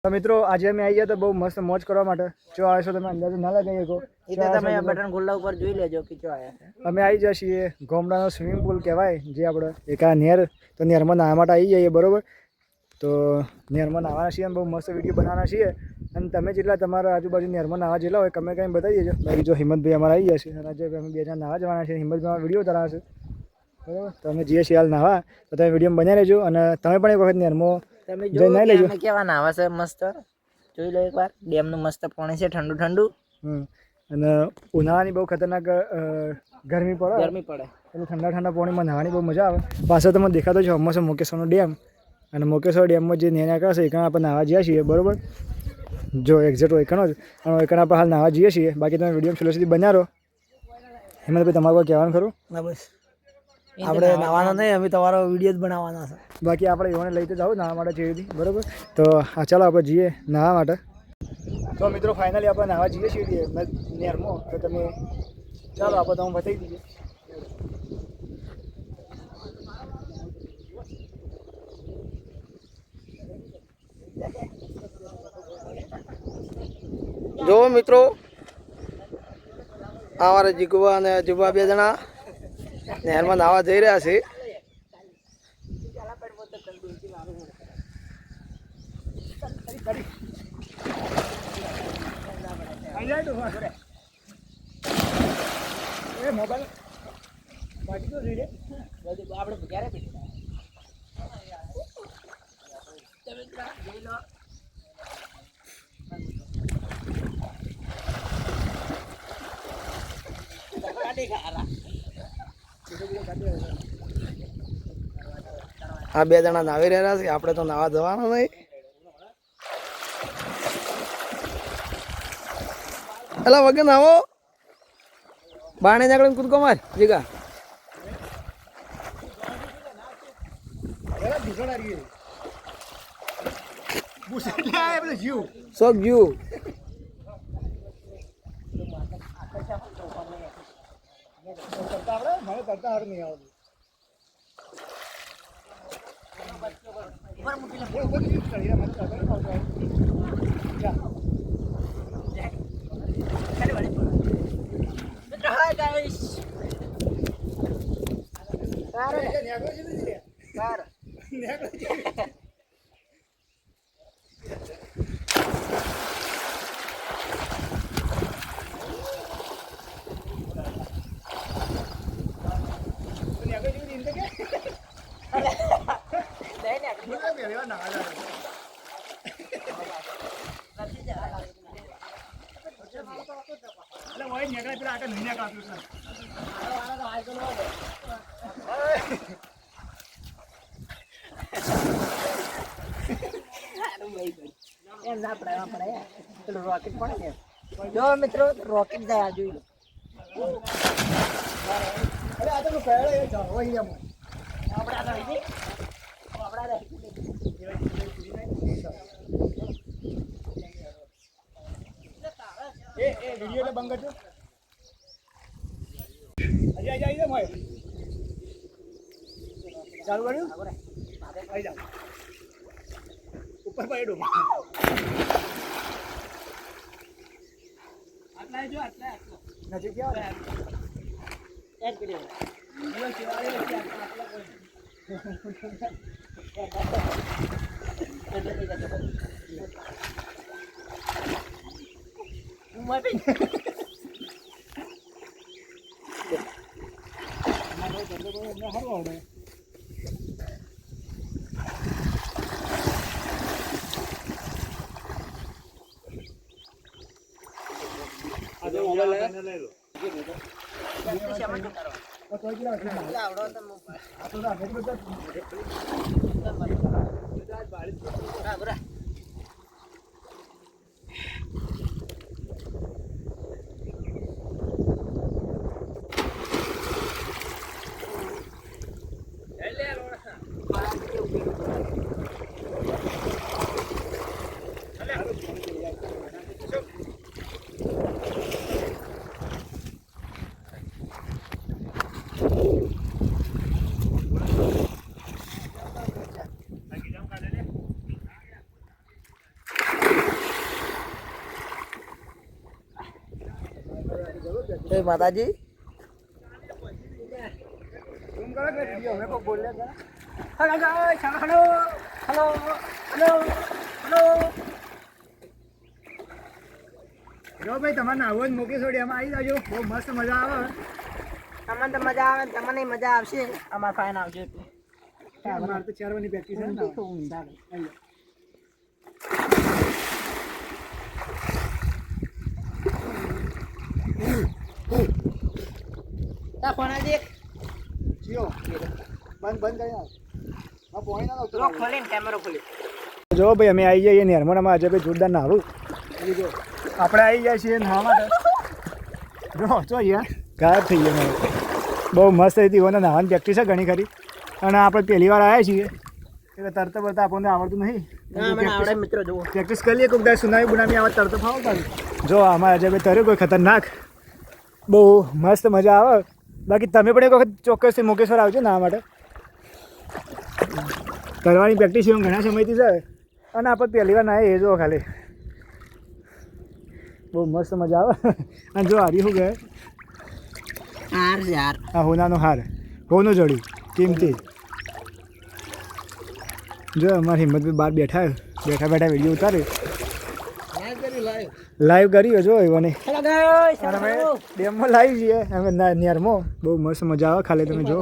તો મિત્રો આજે અમે આવી ગયા તો બહુ મસ્ત મોજ કરવા માટે જો આવ્યો છો તમે અંદાજો ના લગાવી શકો એટલે તમે આ બટન ખુલ્લા ઉપર જોઈ લેજો કે જો આયા છે અમે આવી જઈએ છીએ ગોમડાનો સ્વિમિંગ પુલ કહેવાય જે આપણે એક આ નેર તો નેરમાં નાહવા માટે આવી જઈએ બરોબર તો નેરમાં નાહવાના છીએ બહુ મસ્ત વિડીયો બનાવવાના છીએ અને તમે જેટલા તમારા આજુબાજુ નેરમાં નાહવા જેટલા હોય તમે કંઈ બતાવી દેજો બાકી જો હિંમતભાઈ અમારે આવી જશે અને આજે અમે બે જણા નાહવા જવાના છે હિંમતભાઈ વિડીયો ઉતારવાના છે બરાબર તો અમે જઈએ છીએ હાલ નાહવા તો તમે વિડીયો બનાવી લેજો અને તમે પણ એક વખત નેરમાં તમે જો અમે કેવા નાવા છે મસ્ત જોઈ લો એકવાર ડેમનું મસ્ત પાણી છે ઠંડુ ઠંડુ અને ઉનાળાની બહુ ખતરનાક ગરમી પડે એટલે ઠંડા ઠંડા પાણીમાં નાહવાની બહુ મજા આવે પાછળ તમને દેખાતો છે હમણાં મોકેશ્વરનો ડેમ અને મોકેશ્વર ડેમમાં જે નેના કરશે એકણ આપણે નાહવા જઈએ છીએ બરાબર જો એક્ઝેક્ટ એકણ જ અને એકણ આપણે હાલ નાહવા જઈએ છીએ બાકી તમે વિડીયો છેલ્લે સુધી બનાવો હિંમતભાઈ તમારે કોઈ કહેવાનું ખરું ના બસ આપણે નાવાના નહીં અમે તમારો વિડીયો જ બનાવવાના છે બાકી આપણે એવાને લઈ તો જાઓ નાહવા માટે જેવી બરાબર તો હા ચાલો આપણે જઈએ નાહવા માટે તો મિત્રો ફાઇનલી આપણે નાહવા જઈએ છીએ નેરમાં તો તમે ચાલો આપણે તમે બતાવી દઈએ જો મિત્રો અમારા જીગુબા અને અજુબા બે જણા નહેરમાં નાવા જઈ રહ્યા છે આ બે જણા નાવી રહ્યા છે આપણે તો નાવા જવાનું નહીં એલા વગર નાવો બાણે જાગડે કૂદકો માર જીગા શોખ જીવ મને કરતા હાર નહીં આવતું જો મિત્રો રોકેટ જાય જોઈ લો વિડીયો બંધ કરજો ચાલુ કર્યું આવી જાઓ ઉપર પડ્યું નજીક ગયા જય માતાજી. ઝૂમ કરો કે વિડિયો અમે કોઈ બોલ લે જરા. Hello guys, hello hello hello hello. જો ભાઈ તમારે આવો જ મૂકી છોડી એમાં આવી જાજો, બહુ મસ્ત મજા આવે. તમને તો મજા આવે, તમને મજા આવશે, અમાર ફાઈન આવશે એટલે. અમારે તો 4 વારની પ્રેક્ટિસ છે ને. તા ફોનાજી જીઓ બંધ કરી નાખ. આ પોણી ના લાવતો. લોક ખોલીને કેમેરો ખોલી. જો ભાઈ અમે આવી જઈએ નેરમોનામાં આજે ભાઈ જોરદાર નાવું. જો આપણે આવી જાય છીએ નાવા માટે. જો યાર ગાયબ થઈ ગયા મારે. બહુ મસ્ત હતી ઓને નાવાની પ્રેક્ટિસ છે ઘણી ખરી. અને આપણે પહેલી વાર આવ્યા છીએ એટલે તરતા બરતા આપણને આવડતું નહીં. આવડે મિત્રો જુઓ. પ્રેક્ટિસ કરી લઈએ કોઈક દાડ સુનામી બુનામી આવે તરતો ફાવો પાડું. જો આમાં આજે ભાઈ તર્યું કોઈ ખતરનાક, બહુ મસ્ત મજા આવે. બાકી તમે પણ એક વખત ચોક્કસથી મુકેશ્વર આવજો નાવા માટે. કરવાની પ્રેક્ટિસ એવું ઘણા સમયથી છે અને આપણે પહેલી વાર ના એ જો ખાલી બહુ મસ્ત મજા આવે. અને જો હારી શું કહે હાર યાર. આ હોનાનો હાર, હોનું જોડી કિંમતી. જો અમારી હિંમતભાઈ બહાર બેઠા વિડીયો ઉતારે લાઈવ કરી જો એવાને. હેલો ગાઈસ, અમે ડેમમાં લાવી છીએ અમે નેરમાં. બહુ મસ્ત મજા આવે ખાલી તમે જો.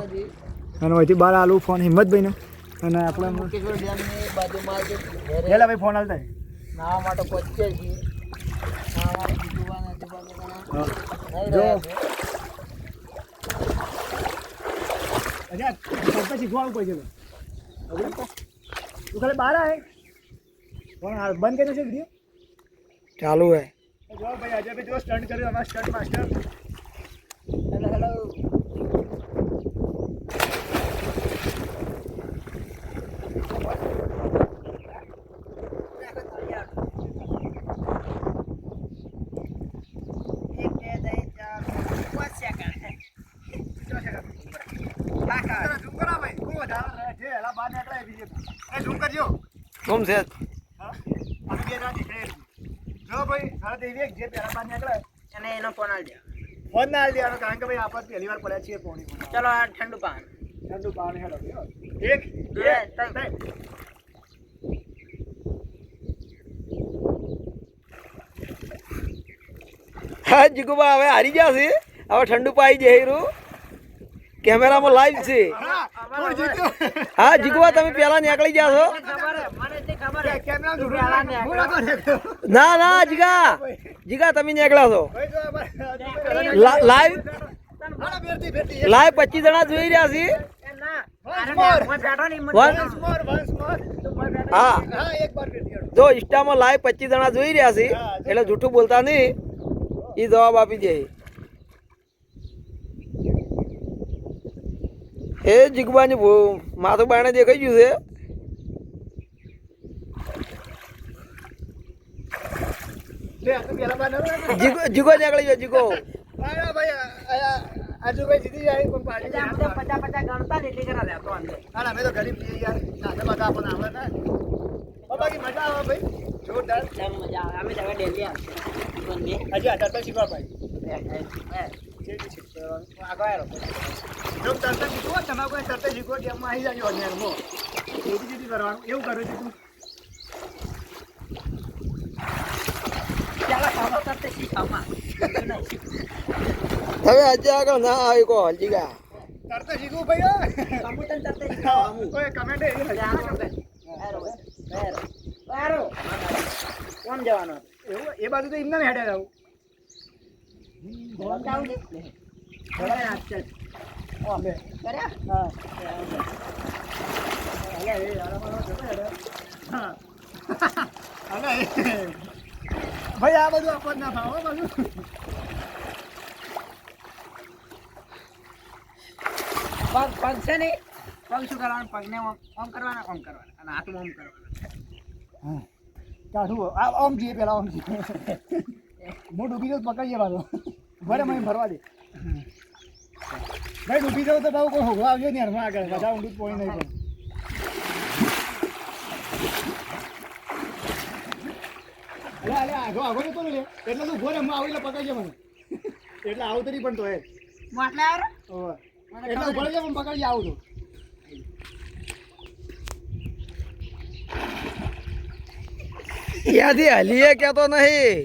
અને અહીંથી બહાર આલું ફોન હિંમતભાઈને અને આપણે મુકેશ્વર ડેમની બાજુમાં જે પેલા ભાઈ ફોન હાલતા નાવા માટે પહોંચીએ છીએ. નાવાની જીતુવાના જો અચ્છા તરતા શીખવા આવવું પડશે. તું ખાલી બહાર આવે પણ બંધ કર્યો છે વિડીયો ચાલુ હે. જો ભાઈ આજે ભાઈ જો સ્ટન્ટ કર્યું અમારા stunt master. Hello hello. Zoom છે જો ભાઈ સારા દેવી જે પહેલા બહાર નીકળે અને એનો ફોન આલ દે. ફોન ના હાલ દેવાનો કારણ કે ભાઈ આપણે પહેલી વાર પડ્યા છીએ પોણી. ચલો આ ઠંડુ પાણી. ઠંડુ પાણી હેડો. 1 2 3. હા જીગુબા હવે હારી ગયા છે. હવે ઠંડુ પાઈ જાય કેમેરામાં લાઈવ છે. હા જીગુબા તમે પેલા નીકળી ગયા છો. ના ના જીગા તમે નીકળ્યા છો. લાઈવ 25 જણા જોઈ રહ્યા છે. હા જો ઇન્સ્ટામાં લાઈવ 25 જણા જોઈ રહ્યા છે એટલે જૂઠું બોલતા નહીં. એ જવાબ આપી દે. એ જીગબાની માથું બાણે દેખાઈ ગયું છે. જીગો નીકળી ગયો જીગો. આજુ ભાઈ જીતી જાય પણ પાછી પચાસ ગણતા ને એટલી કરા લેતો અંદર. હા અમે તો ગરીબ છીએ યાર. નાના બધા આપણને આવડે ના. બાકી મજા આવે ભાઈ જોરદાર. કેમ મજા આવે. અમે તો હવે ડેલી આવશે. હજી આ તરતા શીખવા ભાઈ. જો તરતા શીખવો તમે કોઈ તરતા શીખવો ગેમમાં આવી જાય નેરમાં. એવી જીતી કરવાનું એવું કરું છું તું. ચાલો ખાવા કરતે શીખાવમાં. હવે આજે આગળ ના આવી કો જીગા. તરતા શીખવું ભાઈ. કમ્પ્યુટર કરતે શીખાવવાનું. કોઈ કમેન્ટ કોણ જવાનો? એવું એ બાજુ તો એમને હેડે આવું. કોણ જાવું છે? બરાબર આચલ. ઓ બે કર્યા? હા અલે એ આરામનો જતો હેડે. હા અલે ભાઈ આ બધું આપણને ના ભાવ બધું. પગ છે ને પગ શું કરવાનું? પગને ઓમ કરવાના, ઓમ કરવાના અને હાથમાં ઓમ કરવાના. હા કાઢું આ ઓમ જીએ પેલા ઓમ જીએ. હું ડૂબી જાઉં પકડીએ બાજુ ભરે મને ભરવા દે. ભાઈ ડૂબી જાઉં તો ભાવ કોઈ હોગવા આવજો ને હરમાં આગળ બધા ઊંડું જ પોઈ નહીં પણ. અલે આગો જતો ને એટલે તું ઉભો રે હું આવું એટલે પકડજે મને. એટલે આવું તો નહીં પણ તો એ માટલા યાર ઓવે. એટલે ઉભો રહેજો, પણ પકડી આવું તો ત્યાંથી હલીએ કેતો નહીં.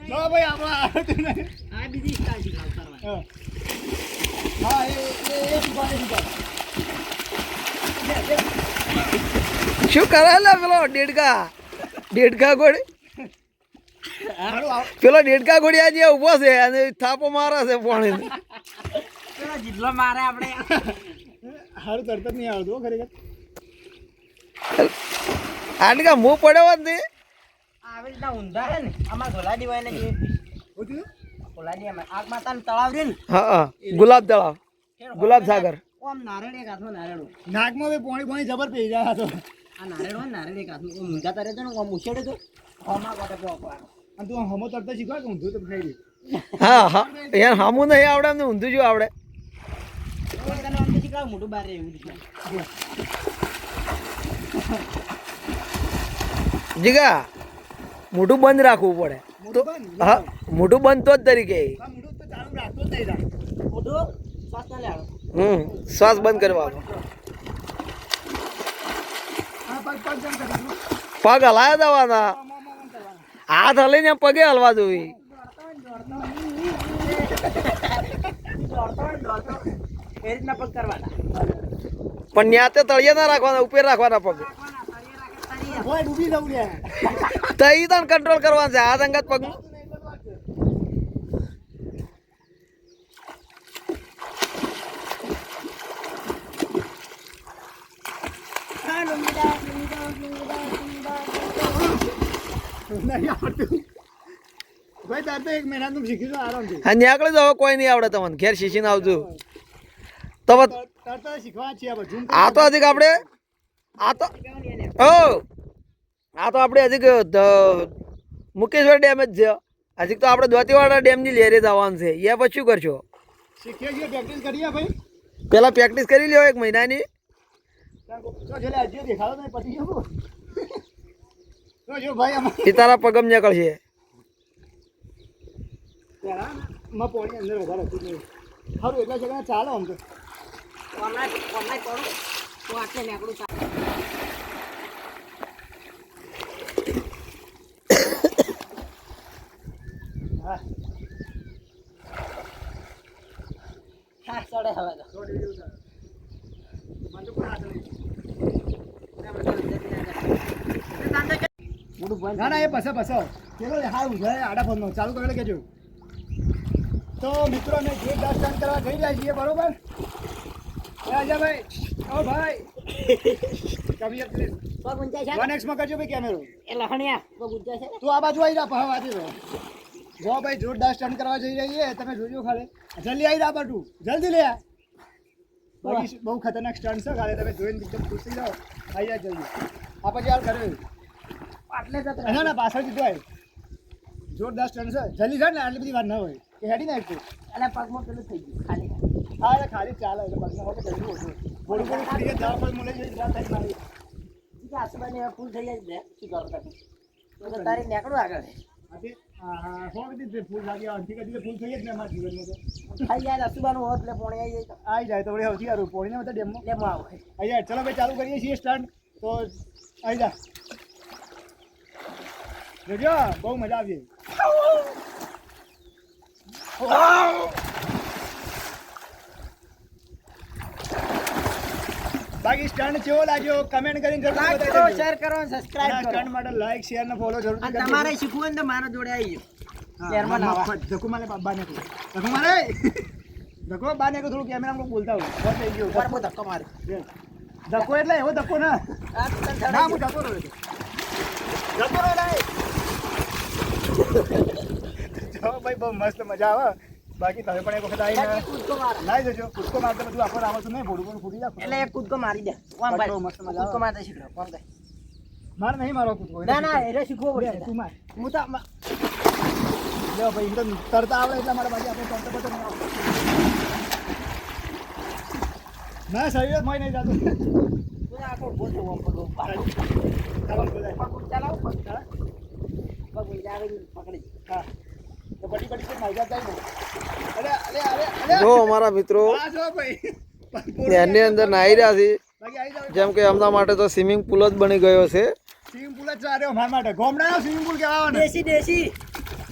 જો ભાઈ આપણા આવતું નહીં. આ બીજી સ્ટાઇલ શીખાવ કરવા હા. હા એ ઉભા રહે, ઉભા. શું કરે લે પેલો ડેડકા ઘોડી હારું આવ. પેલો ડેડકા ઘોડી આજે ઉભો છે અને થાપો મારે છે પાણી પેલો જેટલો મારે આપણે હારું તરત જ નહીં આવતું હો ખરેખર. આટકા મું પડ્યો જ નહીં. આવી રીતના ઊંધા હે ને અમાર ગોલાડી હોય ને જે શું થયું? ગોલાડી આગ માતાનું તળાવ રે ને હા ગુલાબ તળાવ, ગુલાબ સાગર. ઓમ નારેળ એક હાથમાં નારેળ હોય. નાકમાં બી પોણી જબર પી જાય તો. આ નારેળ હોય ને નારેળ એક હાથમાં ઓમ ઊંધા તરે તો ને ઓમ ઉછેડે તો હોમાં કોટે પોકવાનો અને તું હમો તરતા શીખવા કે ઊંધું તો ખાઈ દે. હા હા યાર હામું નહીં આવડે એમને ઊંધું જો આવડે. તને આમ તો શીખવાડ મોટું બાર રે એવું રીતના જીગા મોઢું બંધ રાખવું પડે. મોટું બંધ. હા મોઢું બંધ તો જ તરીકે. આ મોટું તો ચાલુ રાખતો જ નહીં થાય. મોટું શ્વાસ ના લેવાનો શ્વાસ બંધ કરવાનો. આ પગ પગ જેમ કરીશું. પગ હલાયા દેવાના, હાથ હલીને પગે હલવા જોવી. દોડતો હોય ને દોડતો એ રીતના પગ કરવાના પણ ન્યાતે તળિયે ના રાખવાના, ઉપર રાખવાના પગ. ઓય ડૂબી જવું લે. તઈ તને કંટ્રોલ કરવાનું છે હાથ અંગત પગ. નહીં આવડતું. ભાઈ તાર તો 1 મહિનાનું શીખીશું આરામથી. હા નીકળી જાવ, કોઈ નહીં આવડે તમને. ઘેર શીશીને આવજો તો તરત શીખવા છીએ આ બધું. આ તો હજી આપણે આ તો આપણે હજી મુકેશ્વર ડેમ જ છે. હજી તો આપણે દોતીવાડા ડેમની લેરે જવાનું છે. એ પછી શું કરશો? શીખીએ છીએ, પ્રેક્ટિસ કરીએ ભાઈ. પેલા પ્રેક્ટિસ કરી લ્યો 1 મહિનાની. તો છેલ્લે હજી દેખાડો નહીં પતી ગયું. તો જો ભાઈ આમાં એ તારા પગમ નીકળશે. માં પોણી અંદર વધારે હતું નહીં. સારું એટલા જગ્યા ચાલો આમ તો. હમણાં કરું તો આટલે નીકળું હા હા ચડે હવે તો મને તો કોઈ હાથ નહીં. ના ના એ પસે પસે ચલો હા ઉભા આડા ફોનનો ચાલુ કરે કેજો. તો મિત્રો અમે જોરદાર સ્ટન્ટ કરવા જઈ રહ્યા છીએ બરોબર. રાજાભાઈ ઓ ભાઈ કવિયત પ્લીઝ પગ ઊંચા છે 1x માં કરજો ભાઈ કેમેરો. એ લહણિયા પગ ઊંચા છે ને તું આ બાજુ આવી જા પહા વાતી રહો. જો ભાઈ જોરદાર સ્ટન્ટ કરવા જઈ રહીએ તમે જોજો ખાલી જલ્દી આવી જા બટુ જલ્દી લે. બાકી બહુ ખતરનાક સ્ટન્ટ છે ખાલી તમે જોઈને એકદમ ખુશ થઈ જાઓ. આવી જા જલ્દી આ પછી યાર કર્યો આટલે જતો ના ના પાછળ જીતો આવી જોરદાર સ્ટન્ટ છે જલ્દી જાય ને આટલી બધી વાર ના હોય કે હેડી ના એકતું. એટલે પગમાં પેલું થઈ ગયું ખાલી હા એટલે ખાલી ચાલે એટલે પગના હોય જલ્દી ઓછું થોડું થોડું ફ્રી જવા પર મળે છે જ્યાં થાય મારી આસુબાની ફૂલ થઈ જાય ને શું કરો તમે તો તારી નીકળું આગળ હા સો કદી ફૂલ લાગી અંથી કદી ફૂલ થઈ જ ને અમારા જીવનમાં તો થઈ જાય આસુબાનું હોત એટલે પોણી આવી જાય આવી જાય તો વળી સૌથી સારું પોણીને બધા ડેમમાં એટલે આવો આવી જાય. ચલો ભાઈ ચાલુ કરીએ છીએ સ્ટન્ટ તો આવી જા જોજો બહુ મજા આવી. બાકી સ્ટન્ટ કેવો લાગ્યો કમેન્ટ કરીને જરૂર લાઈક કરો શેર કરો અને સબસ્ક્રાઇબ કરો સ્ટન્ટ માટે લાઈક શેર ને ફોલો જરૂર અને તમારે શીખવું હોય ને તો મારા જોડે આવી જાઓ શેરમાં નાવા ધક્કો મારે બાને ધક્કો મારે ધક્કો બાને થોડું કેમેરામાં બોલતા હોય બસ થઈ ગયું ઉપર બહુ ધક્કો મારે ધક્કો એટલે એવો ધક્કો ના આ તો તને ના ધડાઈ હું ધક્કો રહ્યો ધક્કો રહ્યો જો ભાઈ બહુ મસ્ત મજા આવે. બાકી તમે પણ એક વખત ગયો. આવીને કૂદકો મારે લાવી દેજો કૂદકો મારતો બધું આપણને આવડતું નહીં ભોડું પણ ફૂટી જાય. એટલે એક કૂદકો મારી દે કોમ બહુ ભાઈ મસ્ત મજા કૂદકો આવે. મારતા શીખલો કોમ ભાઈ મારે નહીં મારો કૂદકો ના ના એને શીખવો લે, પડશે તું માર હું તો લે ભાઈ તો તરતા આવડે એટલા માટે બાકી આપણે તરતા પડતો નહીં આવડતું. ના શરીર મોય નહીં જાતું. હું આખો ઉભો થયો આમ પગ ઉપર. ચાલો બોલાય. પગ ઊંચા લાવો પગ પગ ઊંચા આવીને પકડી હા તો બડી બડી કોઈ માજા થાય ને અરે જો અમારા મિત્રો આ જો ભાઈ એની અંદર નાહી રહ્યા છે. બાકી આવી જાવ જેમ કે એમના માટે તો સ્વિમિંગ પુલ જ બની ગયો છે. સ્વિમિંગ પુલ જ ચાર્યો મારા માટે ગોમડાનો સ્વિમિંગ પુલ કહેવાય ને દેશી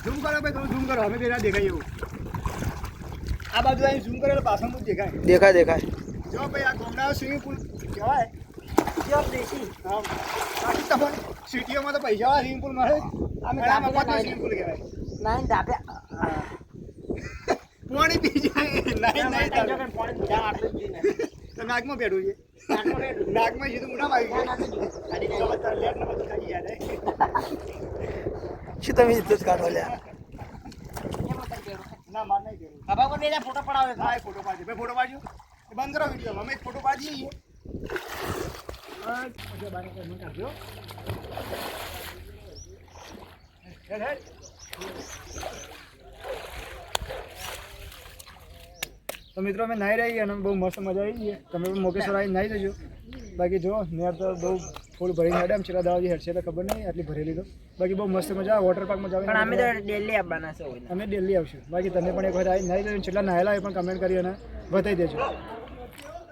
ઝૂમ કરો ભાઈ તમે ઝૂમ કરો અમે પેલા દેખાય એવું આ બાજુ અહીં ઝૂમ કરો એટલે પાછળનું જ દેખાય દેખાય દેખાય. જો ભાઈ આ ગોમડાનો સ્વિમિંગ પુલ કહેવાય પ્યોર દેશી હા બાકી તમને સિટીઓમાં તો પૈસાવાળા સ્વિમિંગ પુલ મળે અમે ઘણા ગામડા મફતનો સ્વિમિંગ પુલ કહેવાય નાઈન ધાપે પાણી પી જાય નહીં નહીં પાણી આટલું જ પીને તો નાકમાં બેઠું છે નાકમાં સીધું મોઢામાં આવી ગયું લેટ ને બધું ખાઈ યાર શું તમે ઇજ્જત કાઢો લ્યા? ના માર નહીં બેઠું બાબા પર બેજા ફોટો પડાવે હા એક ફોટો પાડજો ભાઈ ફોટો પાડજો બંધ કરો વિડીયો અમે એક ફોટો પાડીએ છીએ પછી બાર મને કાઢજો હેડ હેડ તો મિત્રો અમે નાહી રહી અને બહુ મસ્ત મજા આવી ગઈ તમે પણ મોકેશ્વર આવીને નાહી જજો બાકી જો નેર તો બહુ ફૂલ ભરીને હેડે એમ છેલ્લા દાવાજી હેડશે એટલે ખબર નહીં આટલી ભરેલી તો બાકી બહુ મસ્ત મજા વોટર પાર્કમાં જવાની પણ અમે તો ડેલી આવવાના છે અમે દિલ્હી આવશું બાકી તમે પણ એક વખત આવી નાહી લેજો છેલ્લા નાહેલા એ પણ કમેન્ટ કરી અને બતાવી દેજો